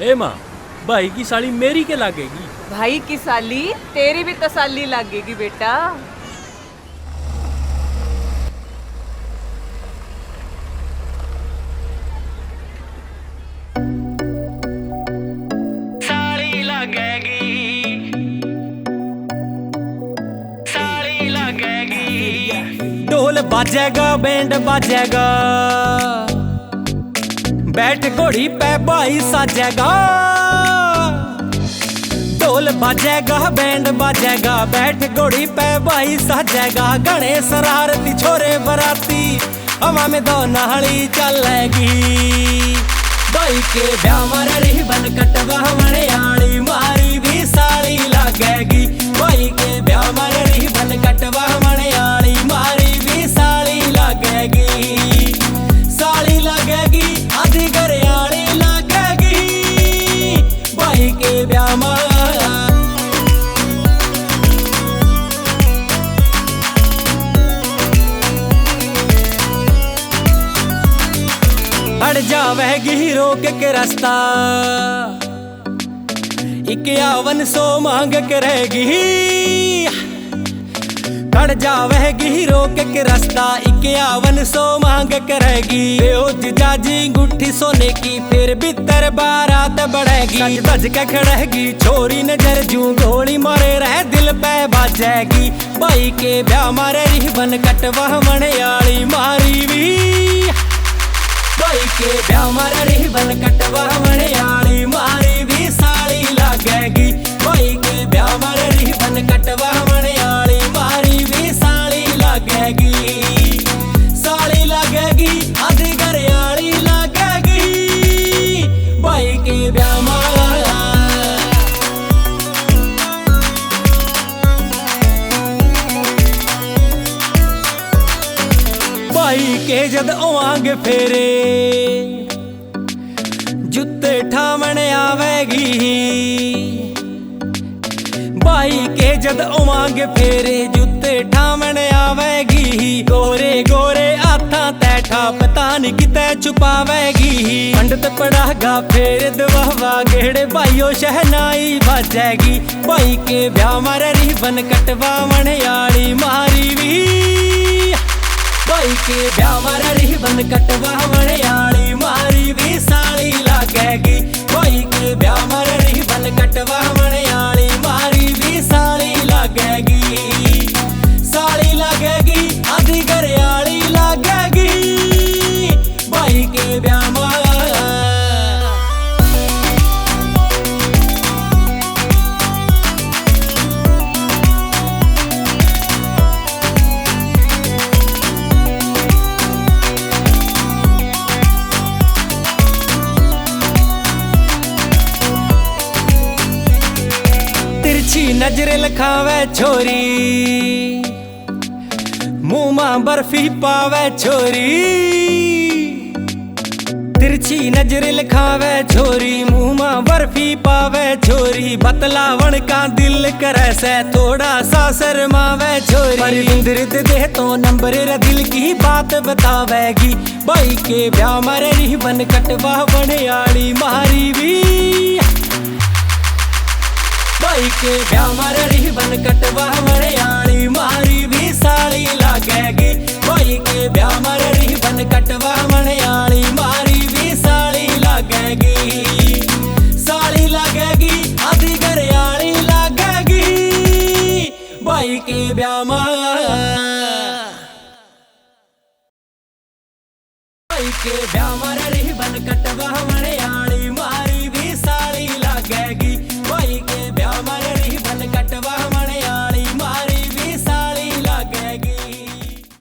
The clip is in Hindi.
ए माँ, भाई की साली मेरी के लागेगी? भाई की साली तेरी भी तसल्ली लगेगी बेटा। साली लगेगी, साली लगेगी। ढोल बाजेगा, बैंड बाजेगा, बैठ घोड़ी पे भाई साजेगा। ढोल बाजेगा, बैंड बाजेगा, बैठ घोड़ी पे भाई साजेगा। घने शरारती छोरे बराती हवा में दो नाली चलेगी। भाई के ब्याह मारे रिबन कटवा मणियाली मारी भी साली लगेगी। भाई के ब्याह मारे रिबन कटवा मणियाली मारी भी साली लगेगी। साली लगेगी आधी घरियाली लगेगी। भाई के ब्याह मारा अड़ जावेगी रोक के रास्ता, 5100 मांग करेगी। अड़ जावेगी रोक के रास्ता, 5100 मांग करेगी। जाजी गुठी सोने की फिर भीतर बारात बढ़ेगी। सज के खड़ेगी छोरी नजर जू गोली मारे रह दिल पे बाजेगी। भाई के ब्याह मारे रिबन कटवा मणियाली मारी भी। भाई के ब्याह मारे रिबन कटवा मणियाली मारी भी साली लगेगी। भाई के ब्याह मारे रिबन कटवा मणियाली मारी भी साली लगेगी। साली लगेगी आधी घरियाली लगेगी। भाई के ब्याह मारा भाई के जद आवांग फेरे जुत्ते ठामण आवेगी। भाई के जद आवांग फेरे जुत्ते ठामण आवेगी। गोरे गोरे हाथा तैठा पता नहीं किते छुपावेगी। पंडित पढ़ागा फेर दुआवा गेड़े भाइयों शहनाई बाजेगी। भाई के ब्याह मारे रिबन कटवा मणियाली मारी भी। भाई के ब्याह मारे रिबन कटवा मणियाली मारी भी साली लगेगी। भाई के ब्याह मारे रिबन कटवा मणियाली मारी भी साली लगेगी। साली लगेगी आधी घरियाली लगेगी। भाई के ब्याह मारा तिरछी नजर लखावे छोरी, मुंह मां बर्फी पावे छोरी। तिरछी नजर लखावे छोरी, मुंह मां बर्फी पावे छोरी। बतलावन का दिल करे से थोड़ा सा शर्मावे छोरी। पर इंद्रित दे तो नंबर रे दिल की बात बतावेगी। भाई के ब्याह मारे रिबन कटवा मणियाली मारी भी। भाई के ब्याह मारे रिबन कटवा मणियाली मारी भी साली लगेगी। भाई के ब्याह मारे रिबन कटवा मणियाली मारी भी साली लगेगी। साली लगेगी आधी घरियाली लगेगी। भाई के ब्याह मारा भाई के ब्याह मारे रिबन कटवा